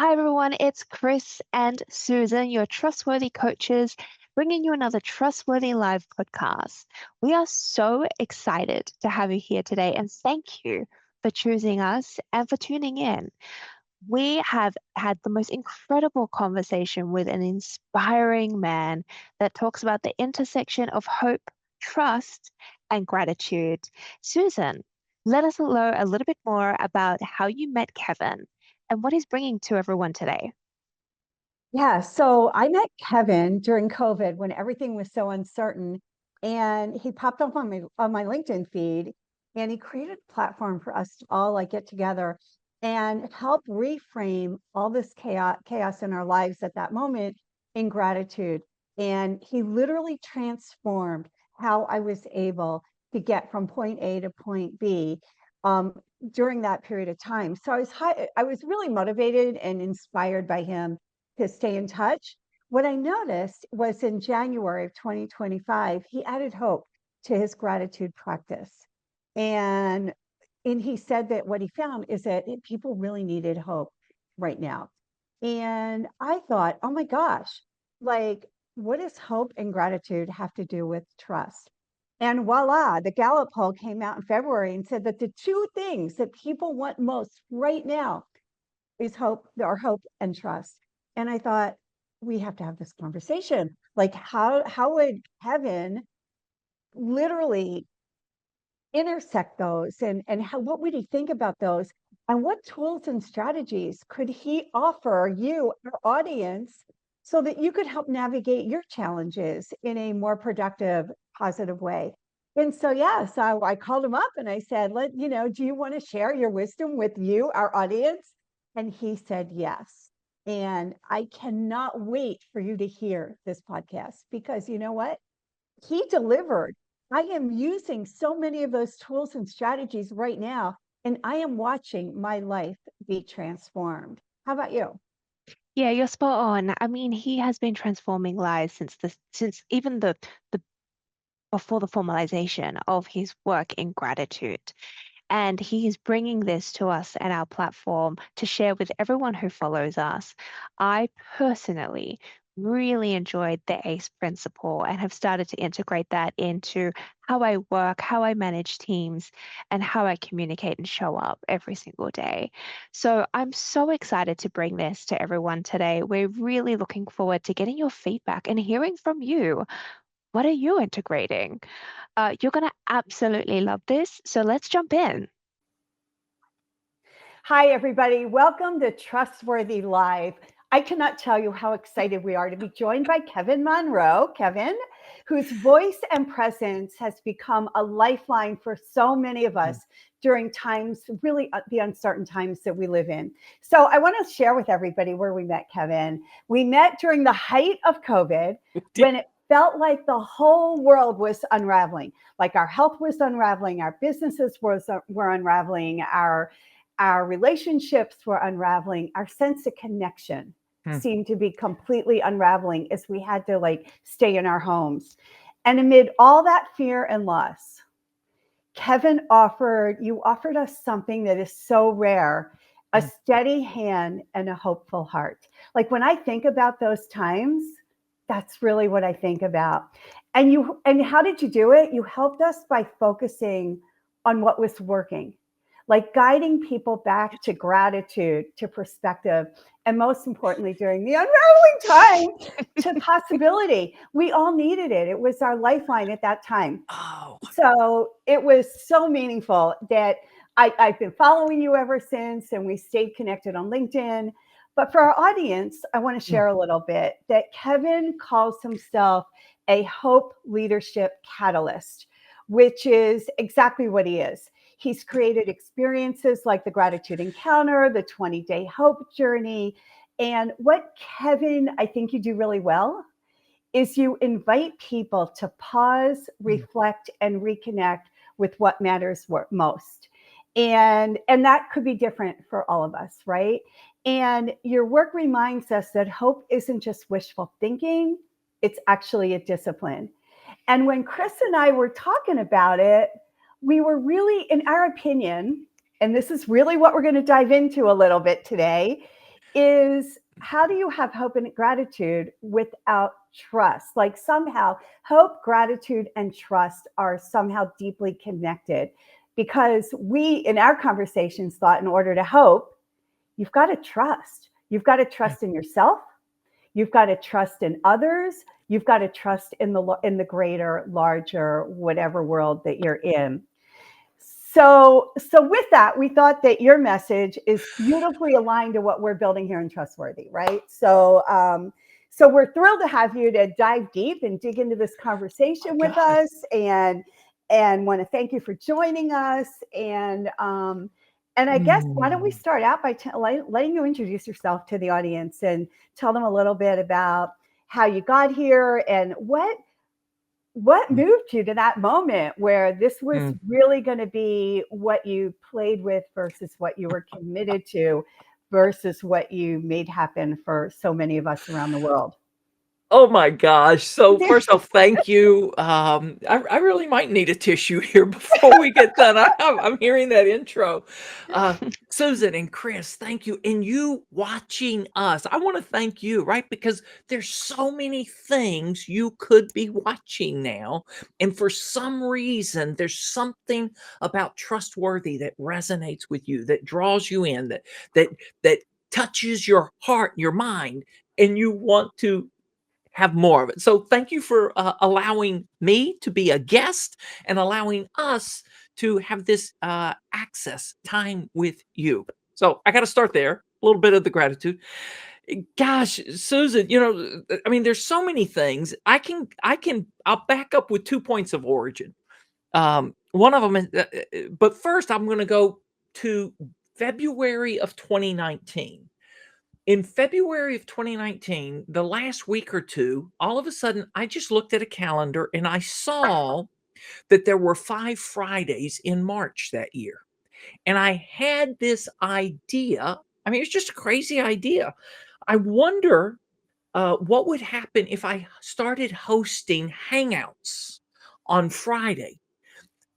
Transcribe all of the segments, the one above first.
Hi, everyone. It's Chris and Susan, your trustworthy coaches, bringing you another Trustworthy Live podcast. We are so excited to have you here today, and thank you for choosing us and for tuning in. We have had the most incredible conversation with an inspiring man that talks about the intersection of hope, trust, and gratitude. Susan, let us know a little bit more about how you met Kevin and what he's bringing to everyone today. Yeah, so I met Kevin during COVID when everything was so uncertain, and he popped up on my LinkedIn feed, and he created a platform for us to all like get together and help reframe all this chaos in our lives at that moment in gratitude. And he literally transformed how I was able to get from point A to point B um, during that period of time. So I was really motivated and inspired by him to stay in touch. What I noticed was in January of 2025, he added hope to his gratitude practice. And and he said that what he found is that people really needed hope right now. And I thought, oh my gosh, like, what does hope and gratitude have to do with trust? And voila, the Gallup poll came out in February and said that the two things that people want most right now is hope and trust. And I thought, we have to have this conversation. Like, how would Kevin literally intersect those, and what would he think about those, and what tools and strategies could he offer you, our audience, so that you could help navigate your challenges in a more productive, positive way? And so yeah, so I called him up and I said, do you want to share your wisdom with you, our audience? And he said yes. And I cannot wait for you to hear this podcast, because you know what, he delivered. I am using so many of those tools and strategies right now, and I am watching my life be transformed. How about you? Yeah, you're spot on. I mean, he has been transforming lives since even the before the formalization of his work in gratitude. And he is bringing this to us and our platform to share with everyone who follows us. I personally really enjoyed the ACE principle and have started to integrate that into how I work, how I manage teams, and how I communicate and show up every single day. So I'm so excited to bring this to everyone today. We're really looking forward to getting your feedback and hearing from you. What are you integrating? You're going to absolutely love this. So let's jump in. Hi, everybody. Welcome to Trustworthy Live. I cannot tell you how excited we are to be joined by Kevin Monroe. Kevin, whose voice and presence has become a lifeline for so many of us during times, really the uncertain times that we live in. So I want to share with everybody where we met Kevin. We met during the height of COVID, when it felt like the whole world was unraveling, like our health was unraveling, our businesses were unraveling, our relationships were unraveling, our sense of connection seemed to be completely unraveling as we had to stay in our homes. And amid all that fear and loss, you offered us something that is so rare, a steady hand and a hopeful heart. Like, when I think about those times, that's really what I think about. And how did you do it? You helped us by focusing on what was working, like guiding people back to gratitude, to perspective, and most importantly, during the unraveling time, to possibility. We all needed it. It was our lifeline at that time. Oh, So it was so meaningful that I've been following you ever since, and we stayed connected on LinkedIn. But for our audience, I want to share a little bit that Kevin calls himself a hope leadership catalyst, which is exactly what he is. He's created experiences like the Gratitude Encounter, the 20-day hope journey. And what Kevin, I think you do really well, is you invite people to pause, reflect, and reconnect with what matters most. And that could be different for all of us, right? And your work reminds us that hope isn't just wishful thinking, it's actually a discipline. And when Chris and I were talking about it, we were really, in our opinion, and this is really what we're going to dive into a little bit today, is how do you have hope and gratitude without trust? Like somehow hope, gratitude, and trust are somehow deeply connected because we, in our conversations, thought in order to hope, you've got to trust. You've got to Yeah. trust in yourself. You've got to trust in others. You've got to trust in the greater, larger, whatever world that you're in. So with that, we thought that your message is beautifully aligned to what we're building here in Trustworthy, right? So we're thrilled to have you to dive deep and dig into this My conversation with God. us, and want to thank you for joining us. And I guess why don't we Mm. start out by letting you introduce yourself to the audience and tell them a little bit about how you got here and what moved you to that moment where this was Mm. really going to be what you played with versus what you were committed to versus what you made happen for so many of us around the world? Oh my gosh. So first off, thank you. I really might need a tissue here before we get done. I'm hearing that intro. Uh, Susan and Chris, thank you. And you watching us, I want to thank you, right? Because there's so many things you could be watching now. And for some reason, there's something about trustworthy that resonates with you, that draws you in, that that touches your heart, your mind, and you want to have more of it. So thank you for allowing me to be a guest and allowing us to have this access time with you. So I got to start there. A little bit of the gratitude. Gosh, Susan, I mean, there's so many things. I'll back up with 2 points of origin. One of them is, but first I'm going to go to February of 2019. In February of 2019, the last week or two, all of a sudden, I just looked at a calendar and I saw that there were 5 Fridays in March that year. And I had this idea. I mean, it's just a crazy idea. I wonder what would happen if I started hosting hangouts on Friday.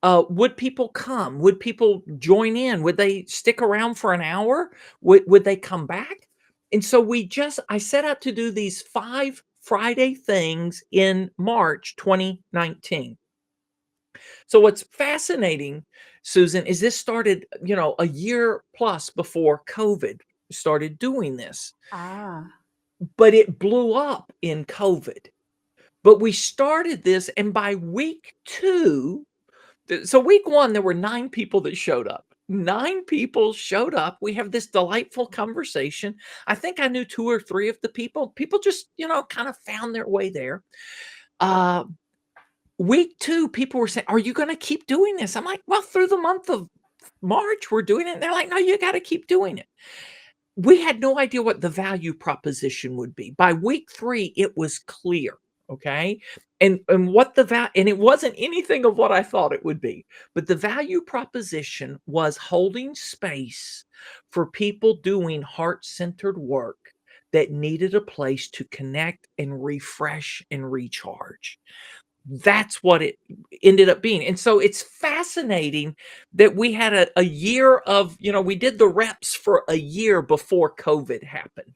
Would people come? Would people join in? Would they stick around for an hour? Would they come back? And so I set out to do these 5 Friday things in March 2019. So what's fascinating, Susan, is this started, a year plus before COVID started doing this, Ah, but it blew up in COVID. But we started this, and by week two, so week one, there were 9 people that showed up. 9 people showed up. We have this delightful conversation. I think I knew 2 or 3 of the people. People just, kind of found their way there. Uh, Week two, people were saying, "Are you going to keep doing this?" I'm like, "Well, through the month of March, we're doing it." And they're like, "No, you got to keep doing it." We had no idea what the value proposition would be. By week 3, it was clear, okay? And what and it wasn't anything of what I thought it would be. But the value proposition was holding space for people doing heart-centered work that needed a place to connect and refresh and recharge. That's what it ended up being. And so it's fascinating that we had a year of, we did the reps for a year before COVID happened.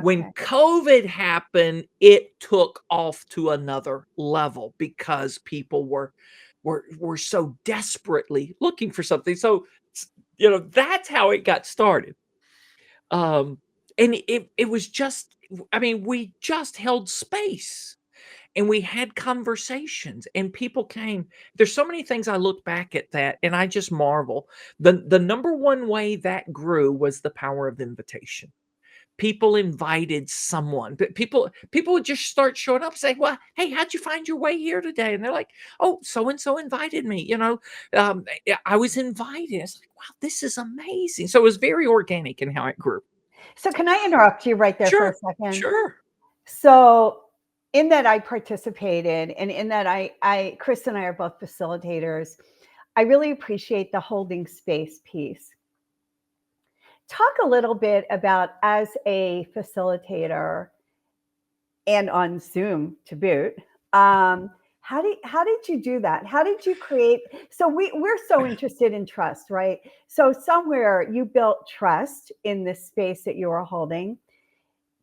When okay. COVID happened, it took off to another level because people were so desperately looking for something. So, that's how it got started. Um, and it was just, I mean, we just held space and we had conversations and people came. There's so many things I look back at that and I just marvel. The number one way that grew was the power of invitation. People invited someone, but people would just start showing up and say, "Well, hey, how'd you find your way here today?" And they're like, "Oh, so and so invited me, I was invited." It's like, wow, this is amazing. So it was very organic in how it grew. So can I interrupt you right there for a Sure, second? sure. So in that I participated and in that I Chris and I are both facilitators, I really appreciate the holding space piece. Talk a little bit about as a facilitator and on Zoom to boot, um, How did you do that? How did you create? So we're so interested in trust, right? So somewhere you built trust in this space that you were holding.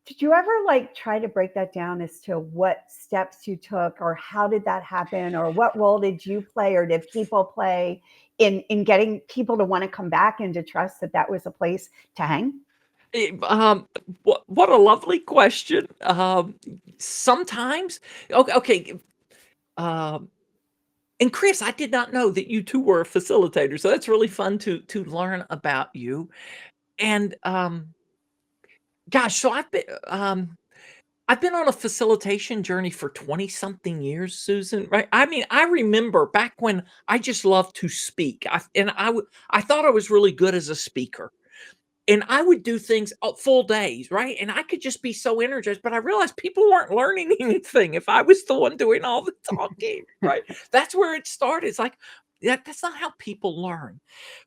Did you ever like try to break that down as to what steps you took, or how did that happen, or what role did you play, or did people play in getting people to want to come back and to trust that that was a place to hang? What a lovely question. Sometimes, okay. Um, and Chris, I did not know that you too were a facilitator, so that's really fun to learn about you. And gosh, so I've been on a facilitation journey for 20 something years, Susan, right? I mean, I remember back when I just loved to speak. I thought I was really good as a speaker. And I would do things full days, right? And I could just be so energized, but I realized people weren't learning anything if I was the one doing all the talking, right? That's where it started. It's like, that's not how people learn.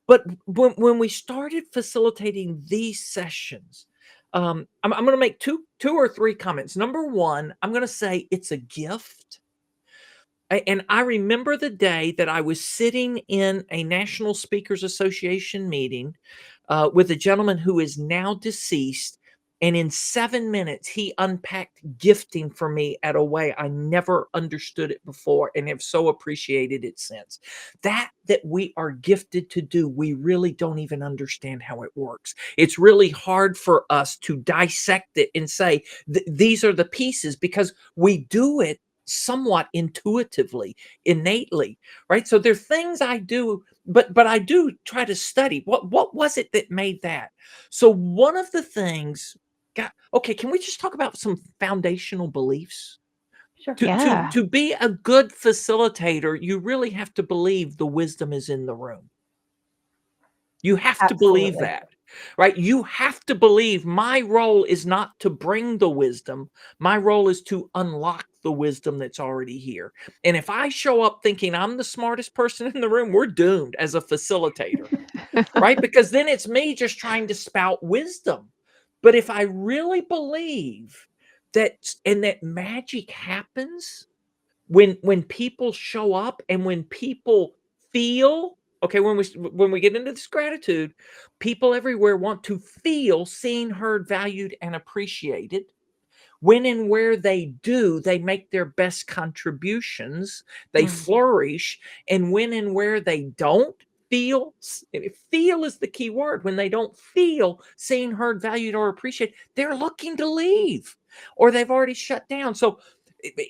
But when we started facilitating these sessions, I'm going to make two or three comments. Number one, I'm going to say it's a gift. And I remember the day that I was sitting in a National Speakers Association meeting with a gentleman who is now deceased. And in 7 minutes, he unpacked gifting for me at a way I never understood it before and have so appreciated it since. That we are gifted to do, we really don't even understand how it works. It's really hard for us to dissect it and say, these are the pieces, because we do it somewhat intuitively, innately, right? So there are things I do, but I do try to study what was it that made that. So one of the things, God, okay, can we just talk about some foundational beliefs? Sure. Yeah. To be a good facilitator, you really have to believe the wisdom is in the room. You have to believe Absolutely. that, right? You have to believe my role is not to bring the wisdom. My role is to unlock the wisdom that's already here. And if I show up thinking I'm the smartest person in the room, we're doomed as a facilitator, right? Because then it's me just trying to spout wisdom. But if I really believe that, and that magic happens when people show up and when people feel, okay, when we get into this gratitude, people everywhere want to feel seen, heard, valued, and appreciated. When and where they do, they make their best contributions, they Mm. flourish. And when and where they don't feel, feel is the key word. When they don't feel seen, heard, valued, or appreciated, they're looking to leave or they've already shut down. So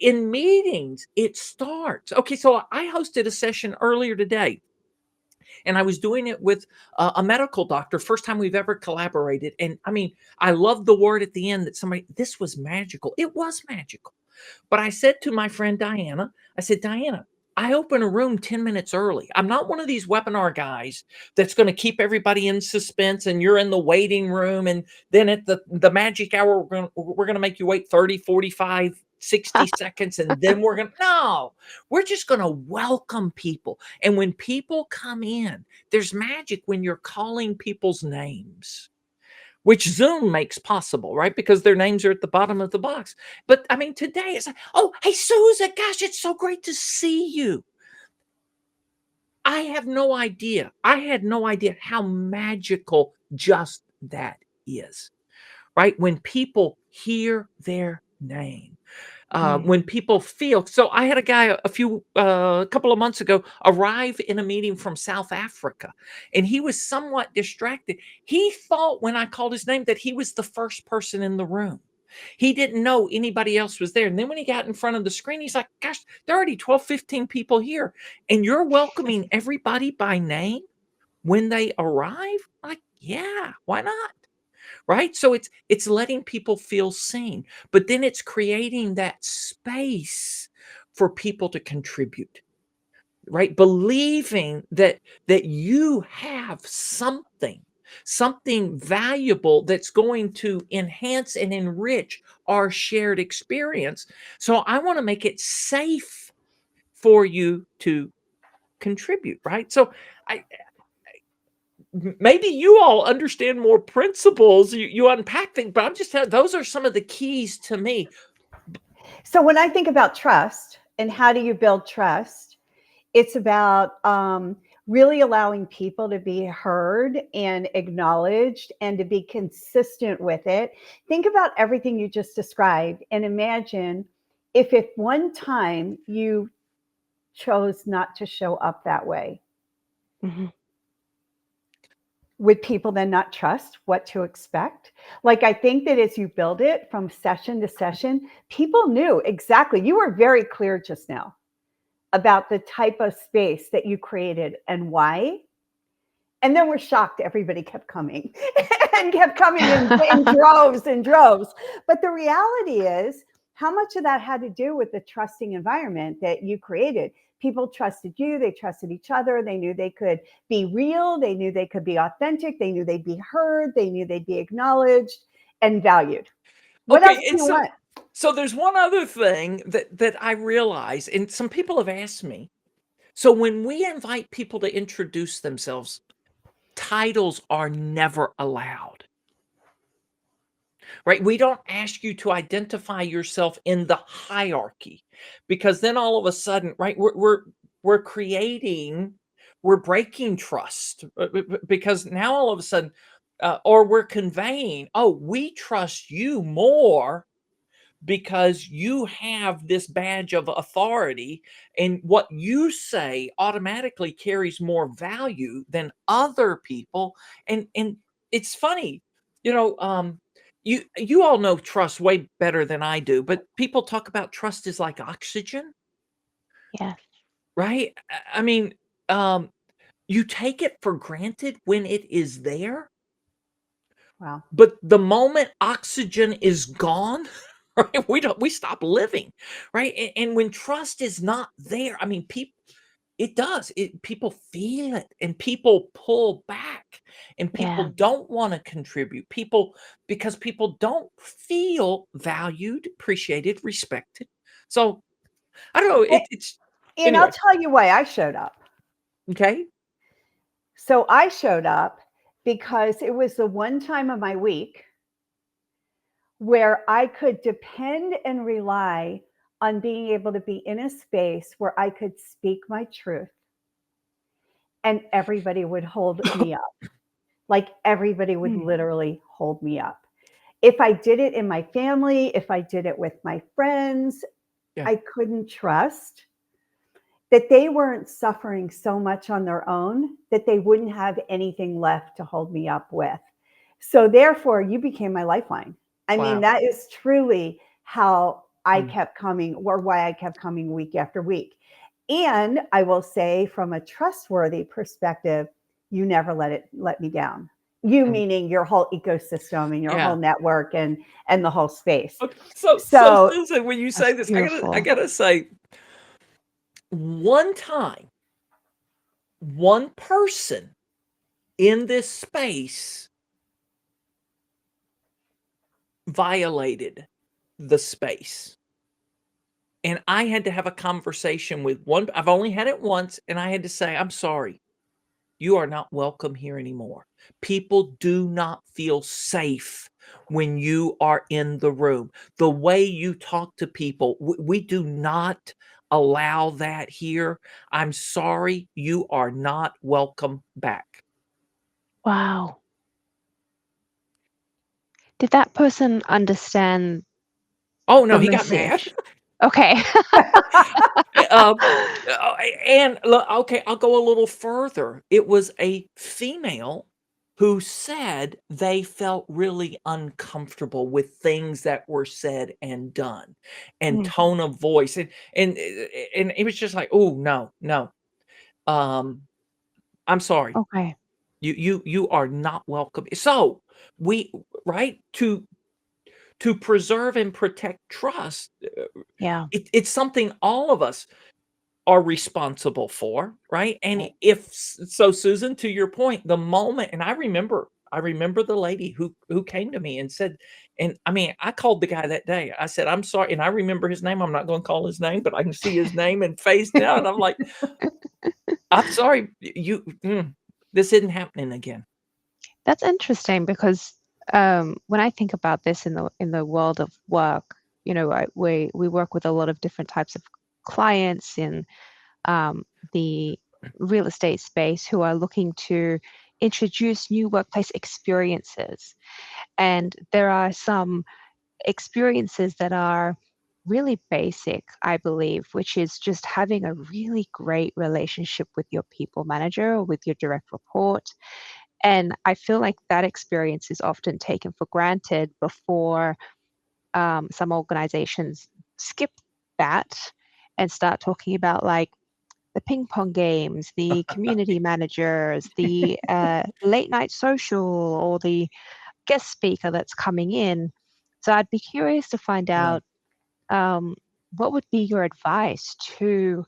in meetings, it starts. Okay, so I hosted a session earlier today, and I was doing it with a medical doctor. First time we've ever collaborated. And I mean, I love the word at the end that somebody, this was magical. It was magical. But I said to my friend Diana, I said, Diana, I open a room 10 minutes early. I'm not one of these webinar guys that's going to keep everybody in suspense and you're in the waiting room. And then at the magic hour, we're going to make you wait 30, 45, 60 seconds. And then no, we're just going to welcome people. And when people come in, there's magic when you're calling people's names, which Zoom makes possible, right? Because their names are at the bottom of the box. But I mean, today it's like, oh, hey, Susan, gosh, it's so great to see you. I have no idea. I had no idea how magical just that is, right? When people hear their name. Mm. When people feel, so I had a guy a couple of months ago arrive in a meeting from South Africa, and he was somewhat distracted. He thought when I called his name that he was the first person in the room. He didn't know anybody else was there. And then when he got in front of the screen, he's like, gosh, there are already 12, 15 people here. And you're welcoming everybody by name when they arrive? Like, yeah, why not? Right? So it's letting people feel seen, but then it's creating that space for people to contribute, right? Believing that you have something valuable that's going to enhance and enrich our shared experience. So I want to make it safe for you to contribute, right? So I maybe you all understand more principles. You unpack things, but I'm just telling, those are some of the keys to me. So when I think about trust, And how do you build trust? It's about really allowing people to be heard and acknowledged and to be consistent with it. Think about everything you just described and imagine if at one time you chose not to show up that way. Hmm. Would people then not trust what to expect? Like, I think that as you build it from session to session, people knew exactly. You were very clear just now about the type of space that you created and why. And then we're shocked everybody kept coming and kept coming in droves and droves. But the reality is, how much of that had to do with the trusting environment that you created? People trusted you, they trusted each other, they knew they could be real, they knew they could be authentic, they knew they'd be heard, they knew they'd be acknowledged and valued. What else Okay, do and you want? so there's one other thing that I realize, and some people have asked me. So when we invite people to introduce themselves, titles are never allowed. Right? We don't ask you to identify yourself in the hierarchy, because then all of a sudden, right, we're creating, we're breaking trust, because now all of a sudden, or we're conveying, oh, we trust you more because you have this badge of authority, and what you say automatically carries more value than other people. And it's funny, you know, you all know trust way better than I do, but people talk about trust is like oxygen, Yes. right? I mean, um you take it for granted when it is there, Wow. but the moment oxygen is gone, right, we stop living, right? And when trust is not there, I mean, people, it does. People feel it, and people pull back, and people Yeah. don't want to contribute. People, because people don't feel valued, appreciated, respected. So I don't know. It's And I'll anyway. tell you why I showed up. Okay. So I showed up because it was the one time of my week where I could depend and rely on being able to be in a space where I could speak my truth and everybody would hold me up. Like, everybody would Mm. literally hold me up. If I did it in my family, if I did it with my friends, Yeah. I couldn't trust that they weren't suffering so much on their own that they wouldn't have anything left to hold me up with. So therefore, you became my lifeline. I mean, Wow. that is truly how I Mm. kept coming, or why I kept coming week after week. And I will say, from a trustworthy perspective, you never let me down. You Mm. meaning your whole ecosystem and your whole Yeah. network and the whole space. Okay. So So Susan, when you That's say this, I beautiful. gotta say, one time, one person in this space violated the space. And I had to have a conversation with one. I've only had it once, and I had to say, I'm sorry, you are not welcome here anymore. People do not feel safe when you are in the room. The way you talk to people, we do not allow that here. I'm sorry, you are not welcome back. Wow. Did that person understand Oh no, the he got mad. message? Okay. Um, and look, okay, I'll go a little further. It was a female who said they felt really uncomfortable with things that were said and done, and Mm. tone of voice, and it was just like, oh no, no. Um, I'm sorry. Okay. You are not welcome. So we, right, to preserve and protect trust, Yeah. it's something all of us are responsible for, right? And right. if so, Susan, to your point, the moment, and I remember the lady who came to me and said, and I mean, I called the guy that day. I said, I'm sorry, and I remember his name. I'm not going to call his name, but I can see his name and face now, and I'm like, I'm sorry, this isn't happening again. That's interesting because when I think about this in the world of work, we work with a lot of different types of clients in the real estate space who are looking to introduce new workplace experiences. And there are some experiences that are really basic, I believe, which is just having a really great relationship with your people manager or with your direct report. And I feel like that experience is often taken for granted before some organizations skip that and start talking about like the ping pong games, the community managers, the late night social, or the guest speaker that's coming in. So I'd be curious to find Yeah. out what would be your advice to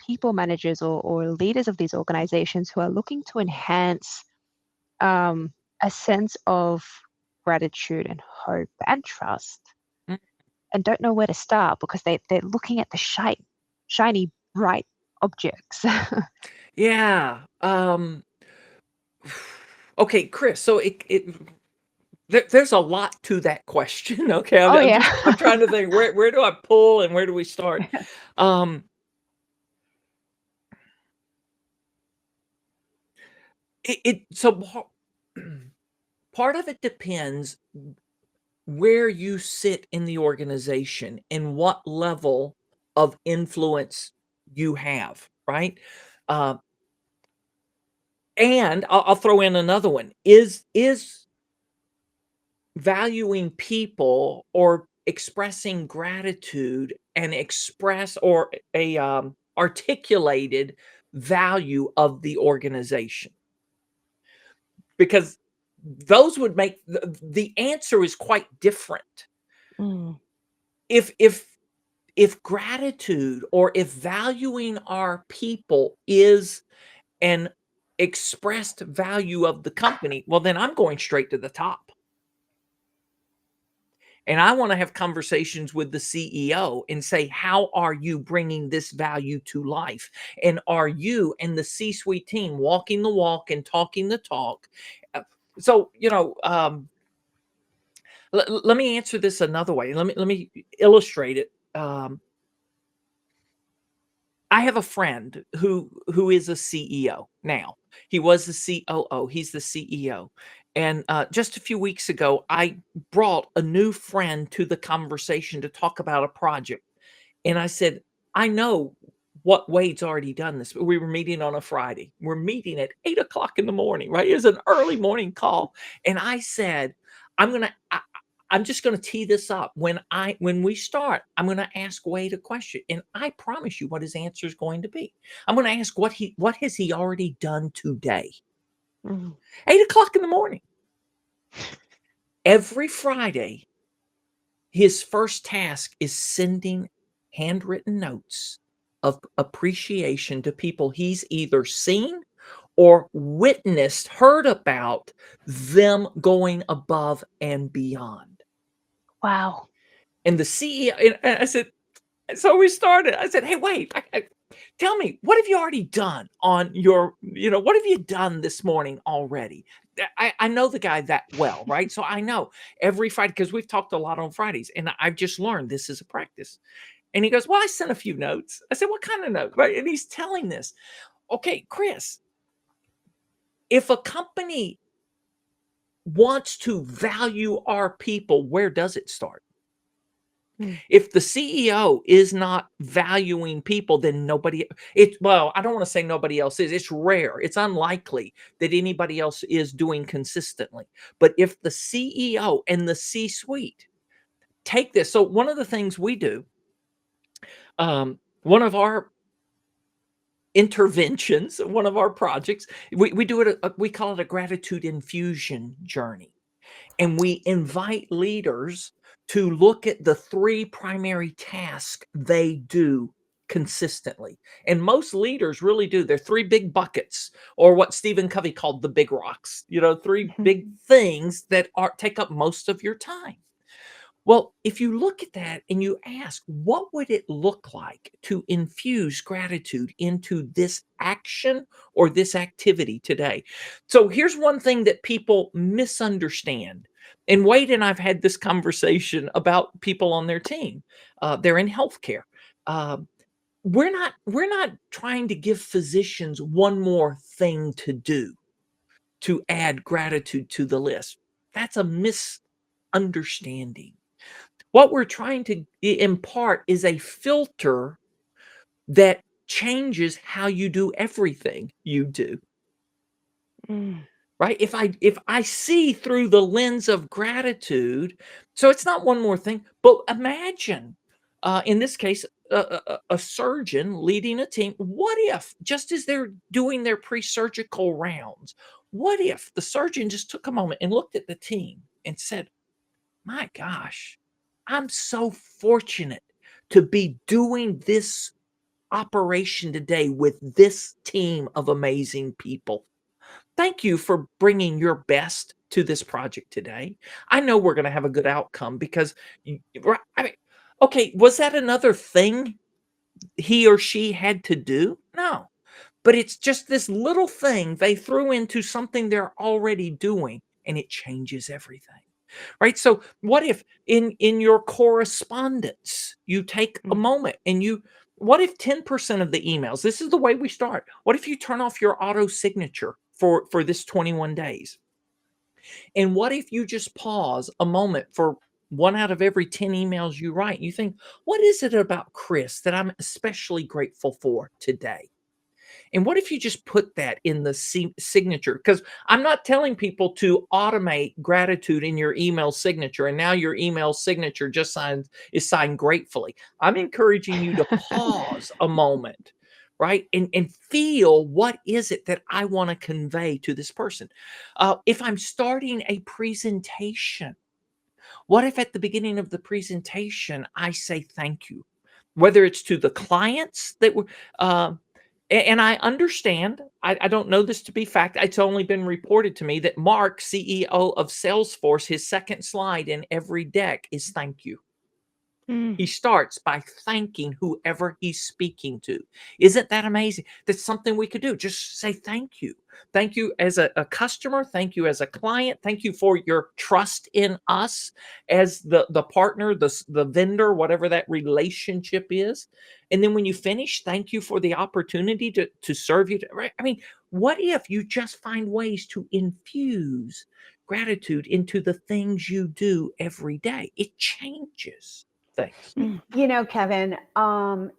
people managers or leaders of these organizations who are looking to enhance a sense of gratitude and hope and trust Mm. and don't know where to start because they're looking at the shiny, bright objects. Yeah. Okay, Chris. So there's a lot to that question. Okay, Oh, I'm yeah. trying to think where do I pull and where do we start? Um, so part of it depends where you sit in the organization and what level of influence you have, right? Uh, and I'll throw in another one. Is valuing people or expressing gratitude and express or a articulated value of the organization? Because those would make the answer is quite different. Mm, If gratitude or if valuing our people is an expressed value of the company, well, then I'm going straight to the top. And I want to have conversations with the CEO and say, how are you bringing this value to life? And are you and the C suite team walking the walk and talking the talk? Uh, So, let me answer this another way. Let me illustrate it. I have a friend who is a CEO now. He was the COO. He's the CEO. And just a few weeks ago, I brought a new friend to the conversation to talk about a project. And I said, I know what Wade's already done this. We were meeting on a Friday. We're meeting at 8 o'clock in the morning, right? It was an early morning call. And I said, I'm gonna I'm just going to tee this up. When we start, I'm going to ask Wade a question, and I promise you what his answer is going to be. I'm going to ask what has he already done today? mm. 8 o'clock in the morning. Every Friday, his first task is sending handwritten notes of appreciation to people he's either seen or witnessed, heard about them going above and beyond. Wow. And the CEO, and I said, so we started. I said, "Hey, wait, tell me, what have you already done on what have you done this morning already?" I know the guy that well, right? So I know every Friday because we've talked a lot on Fridays, and I've just learned this is a practice. And he goes, "Well, I sent a few notes." I said, "What kind of note?" Right? And he's telling this. Okay, Chris, if a company wants to value our people, where does it start? Mm, If the CEO is not valuing people, then well, I don't want to say nobody else is. It's rare. It's unlikely that anybody else is doing consistently. But if the CEO and the C-suite take this, so one of the things we do, one of our interventions, one of our projects, we do it, we call it a gratitude infusion journey. And we invite leaders to look at the three primary tasks they do consistently. And most leaders really do. They're three big buckets, or what Stephen Covey called the big rocks, three mhm. big things that take up most of your time. Well, if you look at that and you ask, what would it look like to infuse gratitude into this action or this activity today? So here's one thing that people misunderstand. And Wade and I've had this conversation about people on their team. They're in healthcare. Um, we're not trying to give physicians one more thing to do to add gratitude to the list. That's a misunderstanding. What we're trying to impart is a filter that changes how you do everything you do. Mm. Right? If I see through the lens of gratitude, so it's not one more thing, but imagine, in this case, a surgeon leading a team. What if, just as they're doing their pre-surgical rounds, what if the surgeon just took a moment and looked at the team and said, "My gosh, I'm so fortunate to be doing this operation today with this team of amazing people. Thank you for bringing your best to this project today. I know we're going to have a good outcome because, right, I mean, okay, was that another thing he or she had to do? No, but it's just this little thing they threw into something they're already doing, and it changes everything. Right? So what if in your correspondence, you take a Mm. moment and you what if 10% of the emails, this is the way we start. What if you turn off your auto signature for this 21 days? And what if you just pause a moment for one out of every 10 emails you write? You think, what is it about Chris that I'm especially grateful for today? And what if you just put that in the signature? Because I'm not telling people to automate gratitude in your email signature, and now your email signature just is signed gratefully. I'm encouraging you to pause a moment, right, and feel, what is it that I want to convey to this person. If I'm starting a presentation, what if at the beginning of the presentation I say thank you, whether it's to the clients that were. And I understand, I don't know this to be fact. It's only been reported to me that Mark, CEO of Salesforce, his second slide in every deck is thank you. Mm. He starts by thanking whoever he's speaking to. Isn't that amazing? That's something we could do. Just say thank you. Thank you as a customer. Thank you as a client. Thank you for your trust in us as the partner, the vendor, whatever that relationship is. And then when you finish, thank you for the opportunity to serve you. Right? I mean, what if you just find ways to infuse gratitude into the things you do every day? It changes things. Mm. Kevin,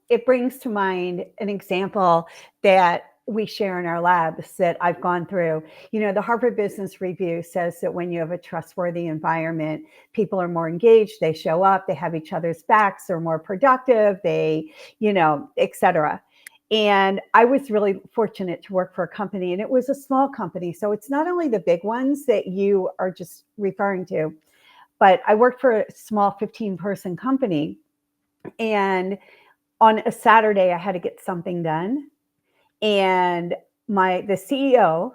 it brings to mind an example that we share in our labs that I've gone through. The Harvard Business Review says that when you have a trustworthy environment, people are more engaged, they show up, they have each other's backs, they're more productive, et cetera. And I was really fortunate to work for a company, and it was a small company. So it's not only the big ones that you are just referring to, but I worked for a small 15-person company. And on a Saturday, I had to get something done. And the CEO,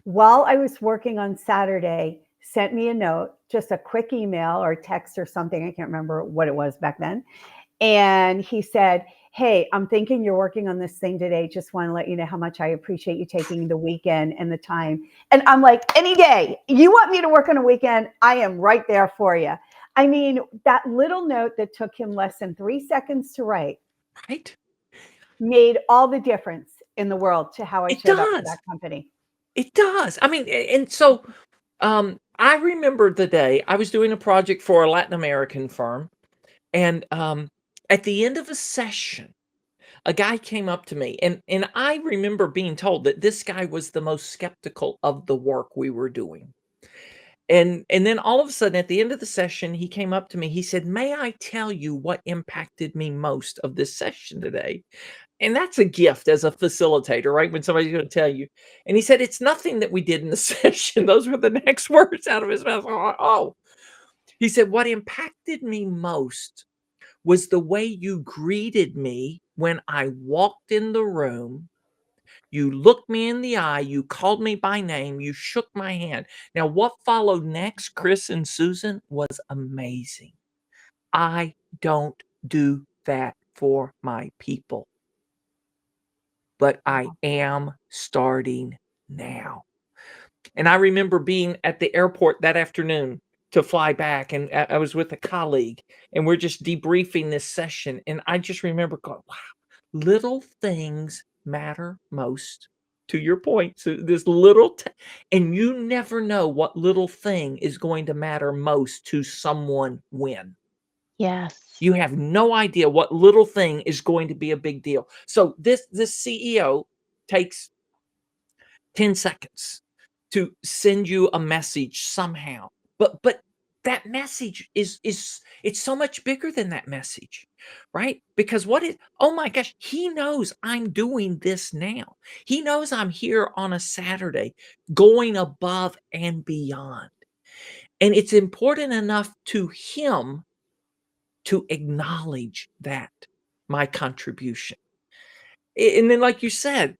while I was working on Saturday, sent me a note, just a quick email or text or something. I can't remember what it was back then. And he said, "Hey, I'm thinking you're working on this thing today. Just want to let you know how much I appreciate you taking the weekend and the time." And I'm like, any day, you want me to work on a weekend, I am right there for you. I mean, that little note that took him less than 3 seconds to write Right? made all the difference in the world to how I It showed up for does. that company. It does. I mean, and so I remember the day I was doing a project for a Latin American firm, and at the end of a session, a guy came up to me, and I remember being told that this guy was the most skeptical of the work we were doing. And then all of a sudden, at the end of the session, he came up to me. He said, "May I tell you what impacted me most of this session today?" And that's a gift as a facilitator, right? When somebody's gonna tell you. And he said, "It's nothing that we did in the session." Those were the next words out of his mouth. Oh. He said, "What impacted me most was the way you greeted me when I walked in the room. You looked me in the eye, you called me by name, you shook my hand." Now, what followed next, Chris and Susan, was amazing. I don't do that for my people, but I am starting now. And I remember being at the airport that afternoon, to fly back, and I was with a colleague, and we're just debriefing this session, and I just remember going, "Wow, little things matter most." To your point, so this little and you never know what little thing is going to matter most to someone when. Yes. You have no idea what little thing is going to be a big deal. So this CEO takes 10 seconds to send you a message somehow. But that message is it's so much bigger than that message, right? Because what is oh my gosh, he knows I'm doing this now. He knows I'm here on a Saturday going above and beyond. And it's important enough to him to acknowledge that my contribution. And then, like you said,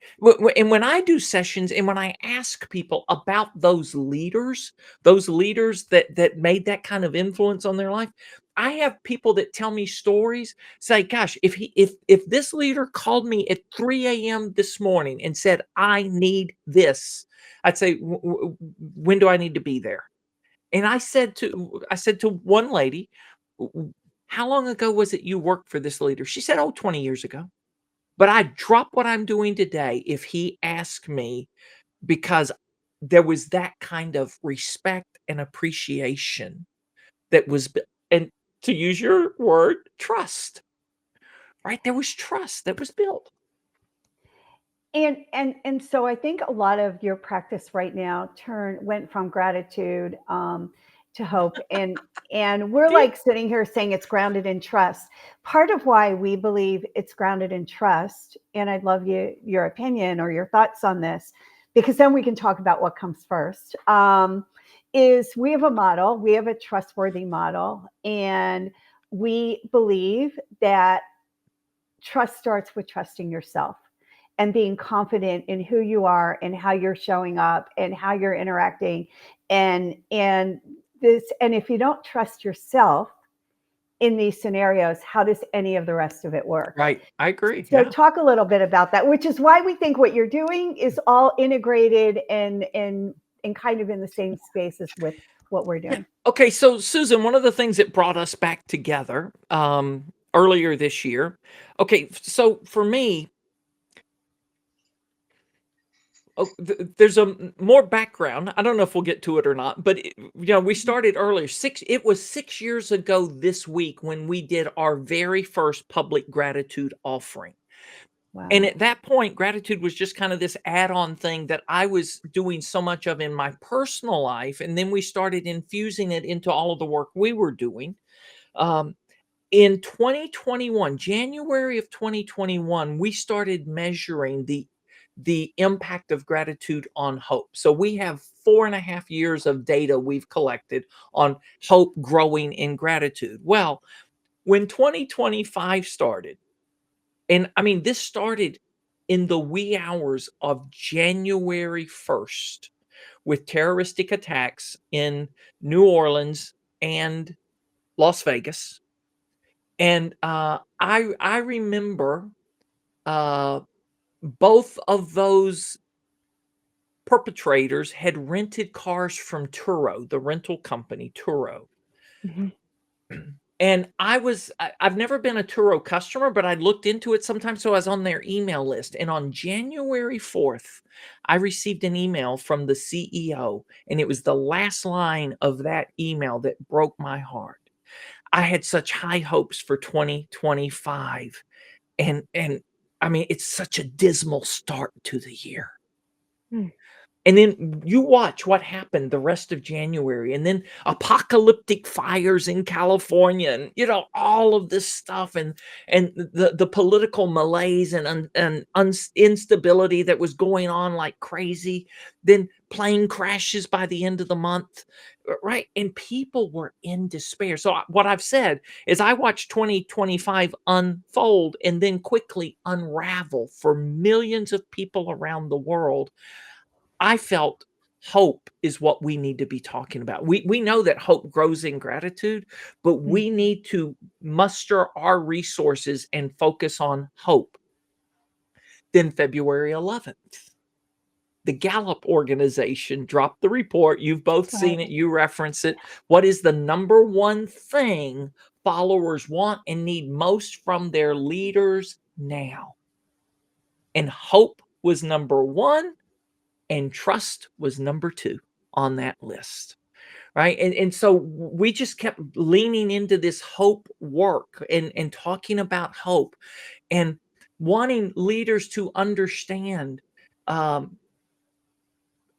and when I do sessions and when I ask people about those leaders that made that kind of influence on their life, I have people that tell me stories. Say, "Gosh, if this leader called me at 3 a.m. this morning and said I need this," I'd say, "When do I need to be there?" And I said to one lady, "How long ago was it you worked for this leader?" She said, "Oh, 20 years ago." But I'd drop what I'm doing today if he asked me, because there was that kind of respect and appreciation that was and to use your word, trust, right? There was trust that was built. And so I think a lot of your practice right now went from gratitude to hope, and we're Did like sitting here saying it's grounded in trust. Part of why we believe it's grounded in trust, and I'd love your opinion or your thoughts on this, because then we can talk about what comes first. Is we have a model, we have a trustworthy model, and we believe that trust starts with trusting yourself and being confident in who you are and how you're showing up and how you're interacting, and if you don't trust yourself in these scenarios, how does any of the rest of it work? right? I agree. So Yeah. talk a little bit about that, which is why we think what you're doing is all integrated and kind of in the same spaces with what we're Yeah. doing. Okay. So, Susan, one of the things that brought us back together earlier this year. Okay. So for me, oh, there's more background. I don't know if we'll get to it or not, but we started earlier. It was 6 years ago this week when we did our very first public gratitude offering. And Wow. at that point, gratitude was just kind of this add-on thing that I was doing so much of in my personal life. And then we started infusing it into all of the work we were doing. Um, in 2021, January of 2021, we started measuring the impact of gratitude on hope. So we have 4.5 years of data we've collected on hope growing in gratitude. Well, when 2025 started, and I mean, this started in the wee hours of January 1st with terroristic attacks in New Orleans and Las Vegas. And I remember uh, both of those perpetrators had rented cars from Turo, the rental company Turo. Mhm. And I've never been a Turo customer, but I looked into it sometimes, so I was on their email list. And on January 4th, I received an email from the CEO, and it was the last line of that email that broke my heart. I had such high hopes for 2025, and I mean, it's such a dismal start to the year. Mm. And then you watch what happened the rest of January, and then apocalyptic fires in California, and all of this stuff, and the political malaise and instability that was going on like crazy. Then plane crashes by the end of the month, right? And people were in despair. So what I've said is I watched 2025 unfold and then quickly unravel for millions of people around the world. I felt hope is what we need to be talking about. We know that hope grows in gratitude, but Mm. we need to muster our resources and focus on hope. Then February 11th, the Gallup organization dropped the report. You've both seen it. Right. You reference it. What is the number one thing followers want and need most from their leaders now? And hope was number one, and trust was number two on that list. Right. And so we just kept leaning into this hope work and talking about hope and wanting leaders to understand um,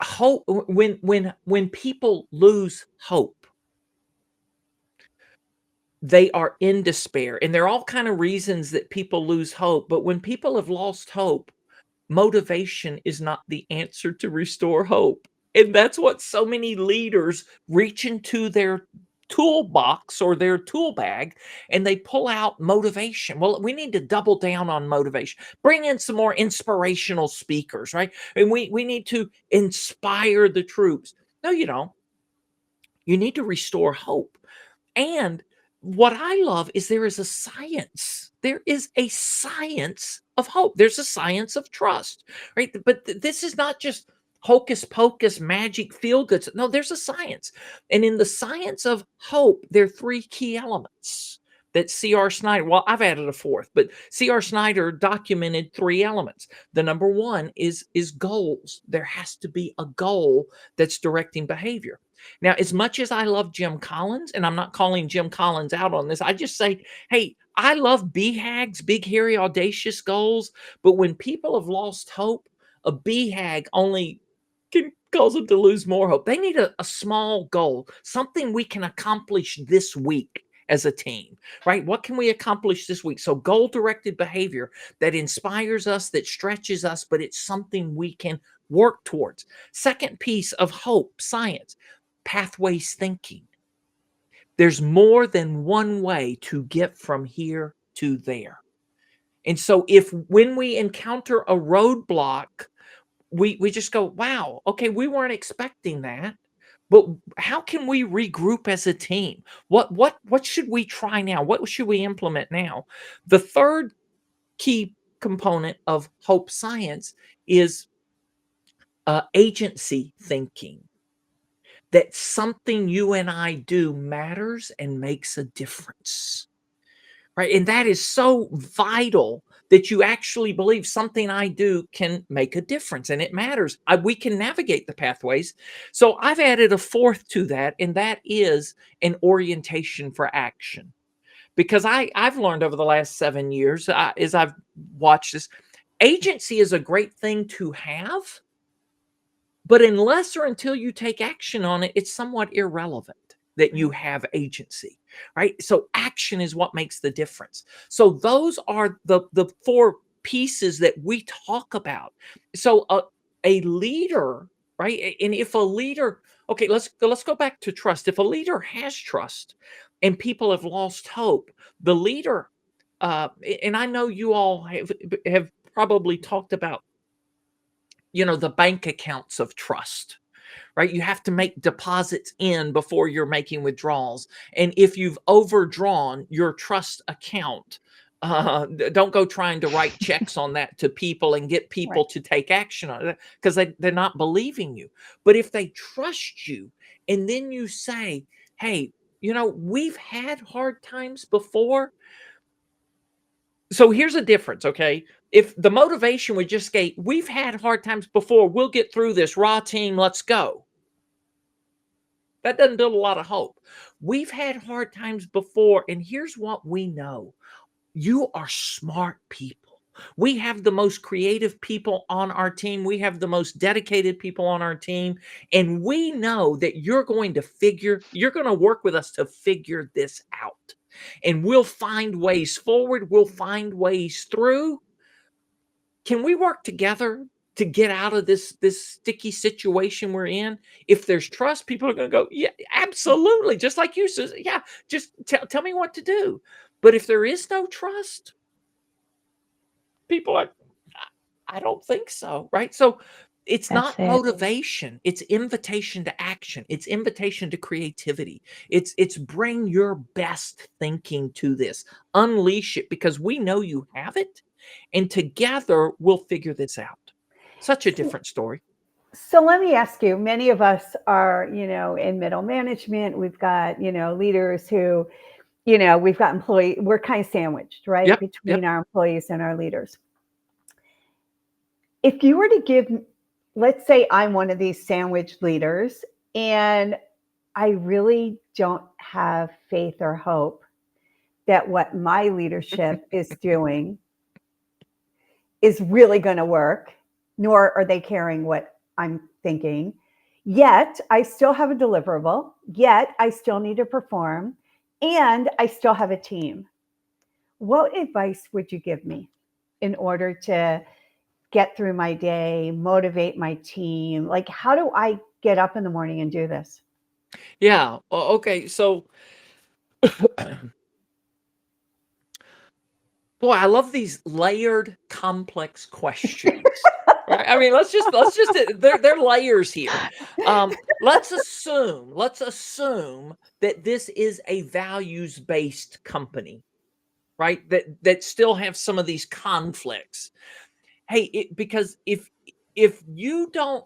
hope. When people lose hope, they are in despair, and there are all kind of reasons that people lose hope. But when people have lost hope, motivation is not the answer to restore hope. And that's what so many leaders reach into their toolbox or their tool bag and they pull out motivation. Well, we need to double down on motivation. Bring in some more inspirational speakers, right? And we need to inspire the troops. No, you don't. You need to restore hope. And what I love is there is a science. There is a science of hope. There's a science of trust, right? But this is not just hocus pocus, magic, feel goods. No, there's a science. And in the science of hope, there are three key elements that C.R. Snyder, well, I've added a fourth, but C.R. Snyder documented three elements. The number one is goals. There has to be a goal that's directing behavior. Now, as much as I love Jim Collins, and I'm not calling Jim Collins out on this, I just say, hey, I love BHAGs, big, hairy, audacious goals. But when people have lost hope, a BHAG only can cause them to lose more hope. They need a small goal, something we can accomplish this week as a team, right? What can we accomplish this week? So goal directed behavior that inspires us, that stretches us, but it's something we can work towards. Second piece of hope, science, pathways thinking. There's more than one way to get from here to there. And so if when we encounter a roadblock, we just go, wow, okay, we weren't expecting that. But how can we regroup as a team? What should we try now? What should we implement now? The third key component of hope science is agency thinking. That something you and I do matters and makes a difference, right? And that is so vital that you actually believe something I do can make a difference and it matters. We can navigate the pathways. So I've added a fourth to that, and that is an orientation for action. Because I've learned over the last 7 years, as I've watched this, agency is a great thing to have, but unless or until you take action on it, it's somewhat irrelevant that you have agency, right? So action is what makes the difference. So those are the four pieces that we talk about. So a leader, right? And if a leader, okay, let's go back to trust. If a leader has trust and people have lost hope, the leader, and I know you all have probably talked about, the bank accounts of trust, right? You have to make deposits in before you're making withdrawals. And if you've overdrawn your trust account, don't go trying to write checks on that to people and get people Right. to take action on it because they're not believing you. But if they trust you and then you say, hey, we've had hard times before. So here's a difference, okay? If the motivation would just say, we've had hard times before, we'll get through this, raw team, let's go. That doesn't build a lot of hope. We've had hard times before, and here's what we know. You are smart people. We have the most creative people on our team. We have the most dedicated people on our team. And we know that you're going to work with us to figure this out. And we'll find ways forward. We'll find ways through. Can we work together to get out of this sticky situation we're in? If there's trust, people are going to go, yeah, absolutely. Just like you, Susan. Yeah, just tell me what to do. But if there is no trust, people are, I don't think so, right? So it's That's not it. motivation, it's invitation to action, it's invitation to creativity. It's bring your best thinking to this, unleash it because we know you have it, and together we'll figure this out. Such a So, different story. So let me ask you, many of us are, in middle management. We've got, leaders who, we've got employee, we're kind of sandwiched, right, Yep, yep. between our employees and our leaders. If you were to give, let's say I'm one of these sandwich leaders and I really don't have faith or hope that what my leadership is doing is really going to work, nor are they caring what I'm thinking. Yet I still have a deliverable, yet I still need to perform, and I still have a team. What advice would you give me in order to get through my day, motivate my team? Like, how do I get up in the morning and do this? Yeah. Okay. So, boy, I love these layered, complex questions. Right? I mean, let's just they're layers here. Let's assume that this is a values-based company, right? That still have some of these conflicts. Hey, because if you don't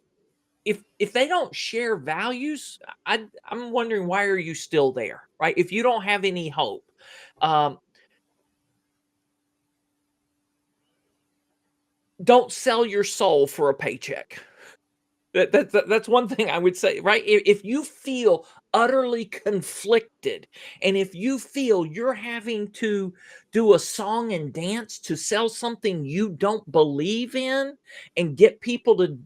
if they don't share values, I'm wondering, why are you still there, right? If you don't have any hope, um, don't sell your soul for a paycheck. That's one thing I would say, right? If you feel utterly conflicted, and if you feel you're having to do a song and dance to sell something you don't believe in and get people to,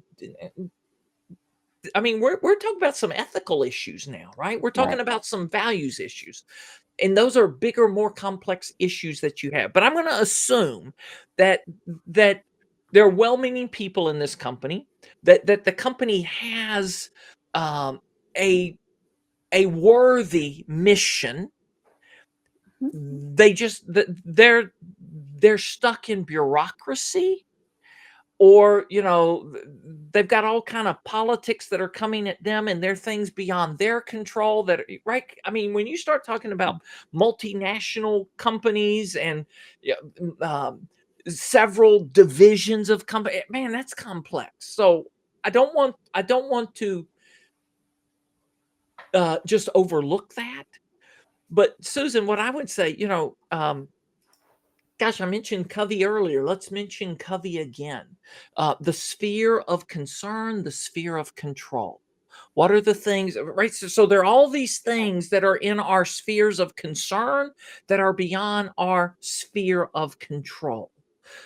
I mean, we're talking about some ethical issues now, right? We're Right. talking about some values issues. And those are bigger, more complex issues that you have. But I'm going to assume that that there are well-meaning people in this company, that the company has um, a a worthy mission. They're stuck in bureaucracy, or they've got all kind of politics that are coming at them, and they're things beyond their control, that right. I mean, when you start talking about multinational companies and, yeah, several divisions of company, man, that's complex. So I don't want to just overlook that. But Susan, what I would say, gosh, I mentioned Covey earlier. Let's mention Covey again. The sphere of concern, the sphere of control. What are the things, right? So there are all these things that are in our spheres of concern that are beyond our sphere of control.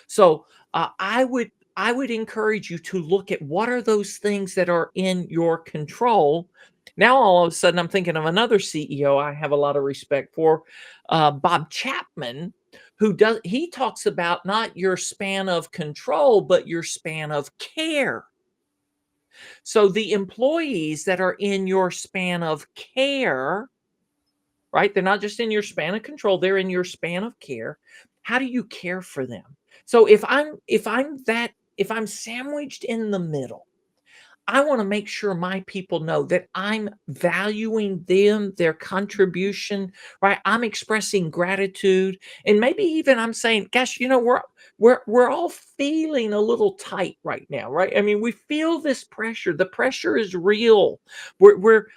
So I would encourage you to look at what are those things that are in your control. Now all of a sudden I'm thinking of another CEO I have a lot of respect for, Bob Chapman, who he talks about not your span of control, but your span of care. So the employees that are in your span of care, right? They're not just in your span of control, they're in your span of care. How do you care for them? So if I'm sandwiched in the middle, I want to make sure my people know that I'm valuing them, their contribution, right? I'm expressing gratitude, and maybe even I'm saying, "Gosh, we're all feeling a little tight right now, right? I mean, we feel this pressure. The pressure is real. We're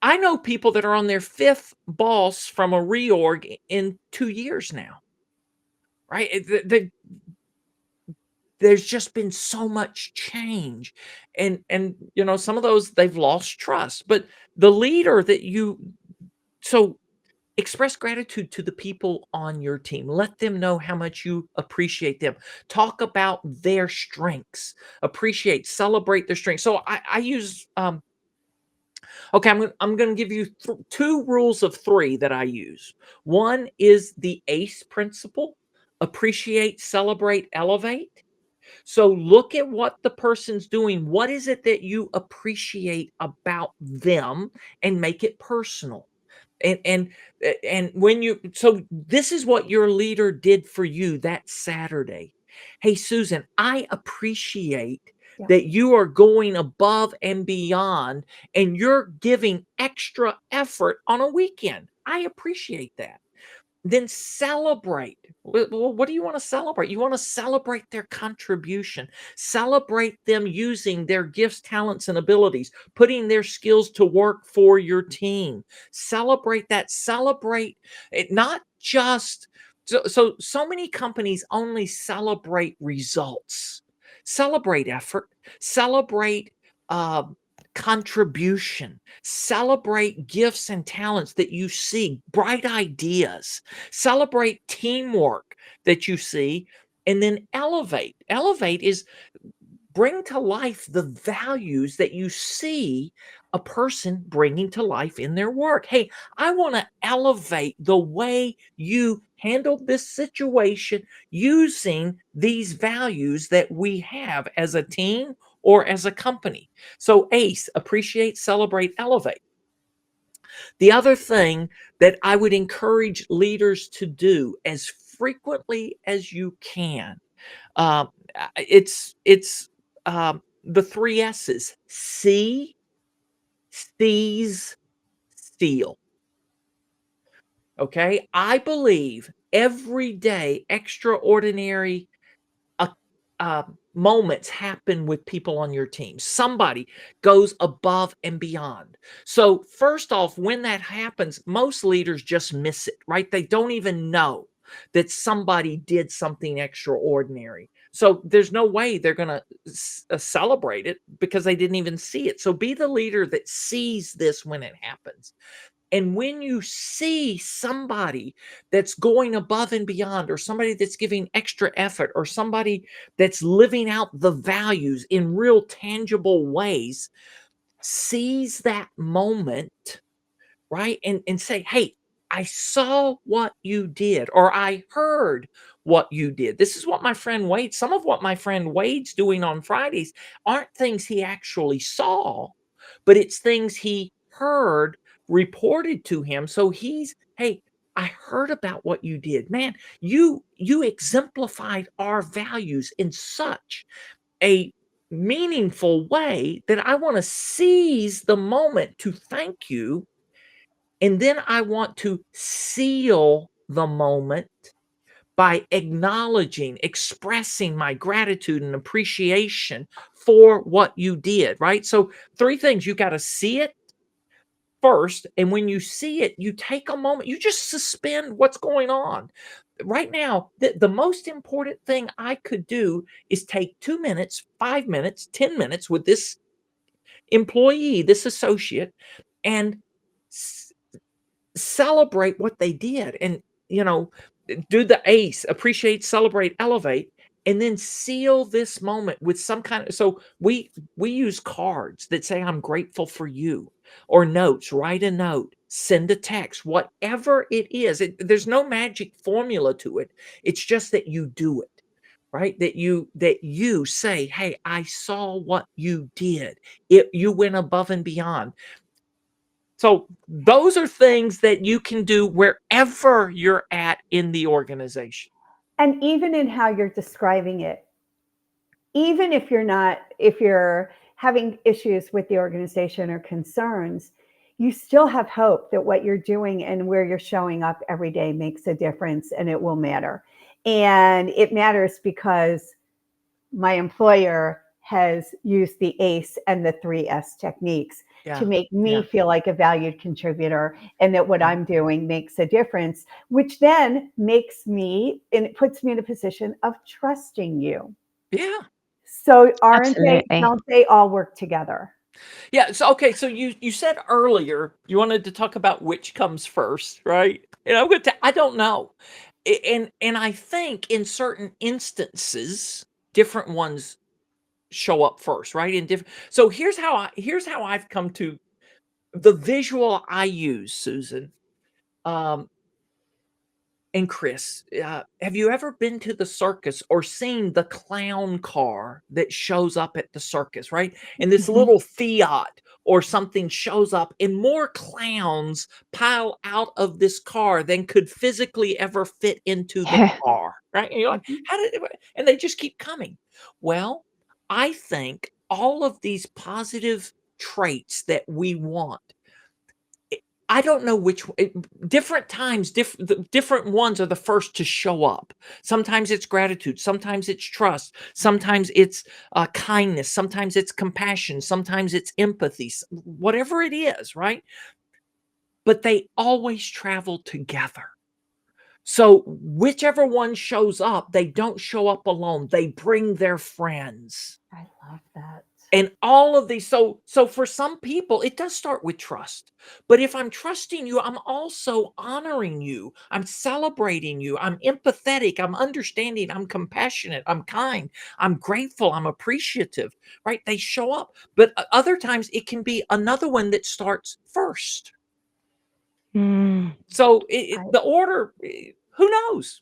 I know people that are on their fifth boss from a reorg in 2 years now, right? There's just been so much change, and some of those, they've lost trust. But the leader that you so express gratitude to the people on your team. Let them know how much you appreciate them. Talk about their strengths. Appreciate, celebrate their strengths. So I use okay, I'm going to give you two rules of three that I use. One is the ACE principle: appreciate, celebrate, elevate. So look at what the person's doing. What is it that you appreciate about them, and make it personal. And when you so this is what your leader did for you that Saturday. Hey, Susan, I appreciate Yeah. that you are going above and beyond, and you're giving extra effort on a weekend. I appreciate that. then celebrate. Well, what do you want to celebrate? You want to celebrate their contribution, celebrate them using their gifts, talents, and abilities, putting their skills to work for your team. Celebrate that. Celebrate it, not just so many companies only celebrate results, celebrate effort, celebrate uh, contribution, celebrate gifts and talents that you see, bright ideas, celebrate teamwork that you see, and then elevate. Elevate is bring to life the values that you see a person bringing to life in their work. Hey, I want to elevate the way you handled this situation using these values that we have as a team or as a company. So, ACE, appreciate, celebrate, elevate. The other thing that I would encourage leaders to do as frequently as you can, uh, it's the three S's: see, seize, steal. Okay, I believe every day extraordinary uh, moments happen with people on your team. Somebody goes above and beyond. So, first off, when that happens, most leaders just miss it, right? They don't even know that somebody did something extraordinary. So, there's no way they're going to celebrate it because they didn't even see it. So, be the leader that sees this when it happens. And when you see somebody that's going above and beyond, or somebody that's giving extra effort, or somebody that's living out the values in real tangible ways, seize that moment, right? And say, hey, I saw what you did, or I heard what you did. This is what my friend Wade, some of what my friend Wade's doing on Fridays aren't things he actually saw, but it's things he heard reported to him. So he's, hey, I heard about what you did. Man, you exemplified our values in such a meaningful way that I want to seize the moment to thank you, and then I want to seal the moment by acknowledging, expressing my gratitude and appreciation for what you did, right? So, three things: you got to see it first. And when you see it, you take a moment, you just suspend what's going on. Right now, the most important thing I could do is take 2 minutes, 5 minutes, 10 minutes with this employee, this associate, and celebrate what they did, and you know do the ACE: appreciate, celebrate, elevate, and then seal this moment with some kind of, so we use cards that say I'm grateful for you, or notes. Write a note, send a text, whatever it is. There's no magic formula to it. It's just that you do it, right? That you say, hey, I saw what you did. You went above and beyond. So those are things that you can do wherever you're at in the organization. And even in how you're describing it, even if you're having issues with the organization or concerns, you still have hope that what you're doing and where you're showing up every day makes a difference, and it will matter. And it matters because my employer has used the ACE and the 3S techniques to Yeah. make me Yeah. feel like a valued contributor, and that what Yeah. I'm doing makes a difference, which then makes me, and it puts me in a position of trusting you. Yeah. So Absolutely. don't they all work together? Yeah. So okay. So you said earlier you wanted to talk about which comes first, right? And I'm going to. I don't know. And I think in certain instances, different ones show up first, right? In different. So here's how I've come to the visual I use, Susan. Um, And Chris, have you ever been to the circus or seen the clown car that shows up at the circus, right? And this Mhm. little Fiat or something shows up, and more clowns pile out of this car than could physically ever fit into the Yeah. car, right? And you're like, Mhm. how did it, and they just keep coming. Well, I think all of these positive traits that we want, I don't know different times, different ones are the first to show up. Sometimes it's gratitude, sometimes it's trust, sometimes it's kindness, sometimes it's compassion, sometimes it's empathy, whatever it is, right? But they always travel together. So whichever one shows up, they don't show up alone. They bring their friends. I love that. And all of these, so for some people, it does start with trust. But if I'm trusting you, I'm also honoring you. I'm celebrating you. I'm empathetic. I'm understanding. I'm compassionate. I'm kind. I'm grateful. I'm appreciative. Right? They show up. But other times it can be another one that starts first. Mm. So I, the order, who knows?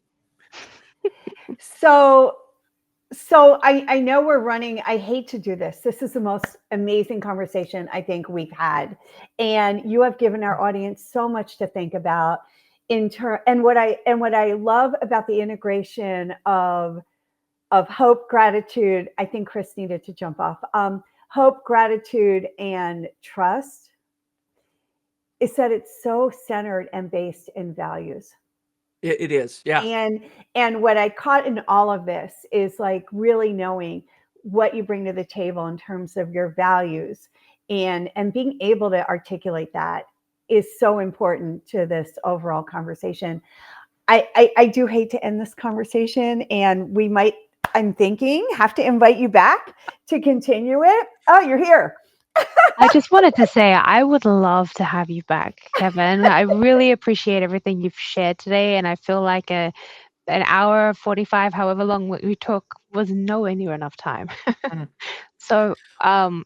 so I know we're running. I hate to do this. This is the most amazing conversation I think we've had. And you have given our audience so much to think about and what I love about the integration of hope, gratitude. I think Chris needed to jump off. Hope, gratitude, and trust is that it's so centered and based in values. It is. Yeah. And what I caught in all of this is like really knowing what you bring to the table in terms of your values and being able to articulate that is so important to this overall conversation. I do hate to end this conversation, and we might, I'm thinking, have to invite you back to continue it. Oh, you're here. I just wanted to say I would love to have you back, Kevin. I really appreciate everything you've shared today, and I feel like an hour 45, however long we took, was nowhere near enough time. Mhm. So Well,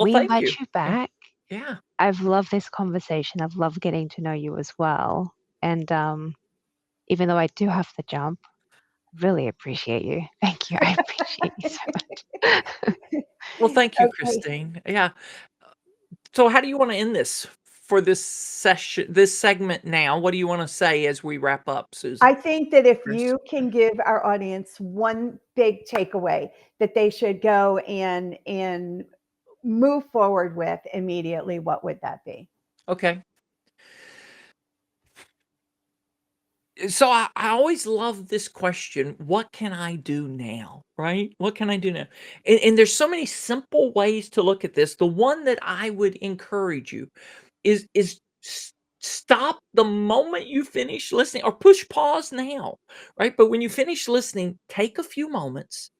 we thank invite you. you Yeah. back. Yeah. I've loved this conversation. I've loved getting to know you as well. And even though I do have to jump, really appreciate you. Thank you. I appreciate you so much. Well, thank you, Okay. Christine. Yeah. So how do you want to end this for this session, this segment now? What do you want to say as we wrap up, Susan? I think that if Chris? you can give our audience one big takeaway that they should go and move forward with immediately, what would that be? Okay. So I always love this question. What can I do now? Right? What can I do now? And there's so many simple ways to look at this. The one that I would encourage you stop the moment you finish listening or push pause now, right? But when you finish listening, take a few moments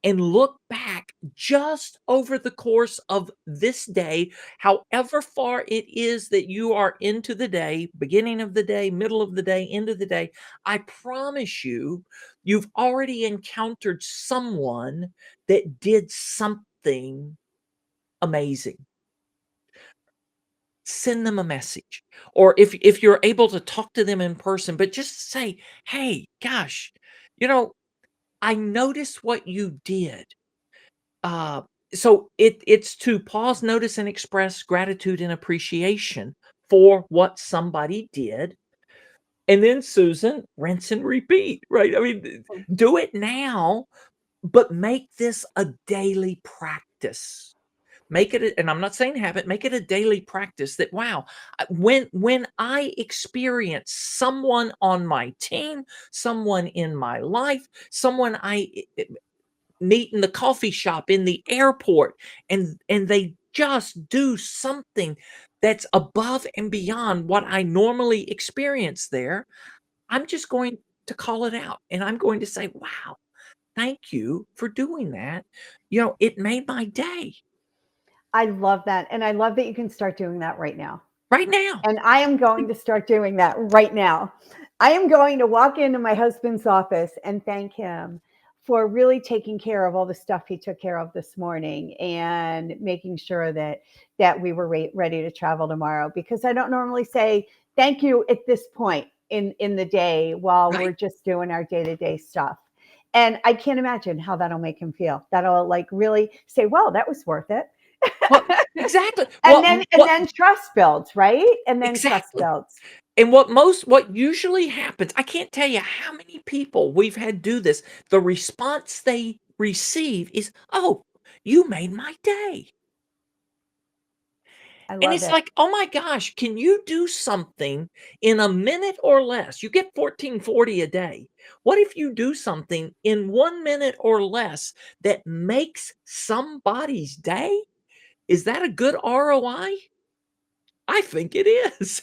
and look back just over the course of this day, however far it is that you are into the day, beginning of the day, middle of the day, end of the day. I promise you, you've already encountered someone that did something amazing. Send them a message. Or if you're able to talk to them in person, but just say, "Hey, gosh, you know, I noticed what you did." Uh, so it's to pause, notice, and express gratitude and appreciation for what somebody did. And then, Susan, rinse and repeat, right? I mean, do it now, but make this a daily practice. Make it, and I'm not saying habit, make it a daily practice that, wow, when I experience someone on my team, someone in my life, someone I meet in the coffee shop, in the airport, and they just do something that's above and beyond what I normally experience there, I'm just going to call it out, and I'm going to say, "Wow, thank you for doing that. It made my day I love that. And I love that you can start doing that right now. right now." And I am going to start doing that right now. I am going to walk into my husband's office and thank him for really taking care of all the stuff he took care of this morning and making sure that we were ready to travel tomorrow, because I don't normally say thank you at this point in the day while we're Right? just doing our day-to-day stuff. And I can't imagine how that'll make him feel. That'll like really say, well, that was worth it. Well, exactly. and What then and what then trust builds, right? And then trust exactly. builds. And what usually happens, I can't tell you how many people we've had do this. The response they receive is, "Oh, you made my day." I And love it's it. like, oh my gosh, can you do something in a minute or less? You get 1440 a day. What if you do something in 1 minute or less that makes somebody's day? Is that a good ROI? I think it is.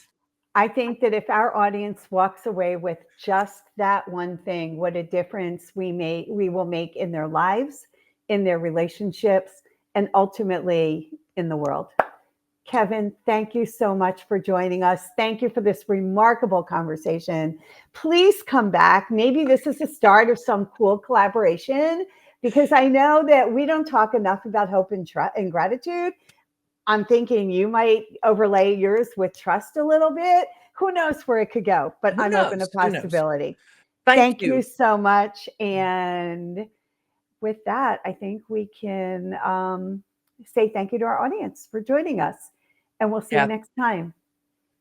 I think that if our audience walks away with just that one thing, what a difference we will make in their lives, in their relationships, and ultimately in the world. Kevin, thank you so much for joining us. Thank you for this remarkable conversation. Please come back. Maybe this is the start of some cool collaboration, because I know that we don't talk enough about hope and gratitude. I'm thinking you might overlay yours with trust a little bit. Who knows where it could go, but Who I'm open to knows? Who knows? possibility. Thank Thank you you. so much. And with that, I think we can say thank you to our audience for joining us. And we'll see you Yeah. next time.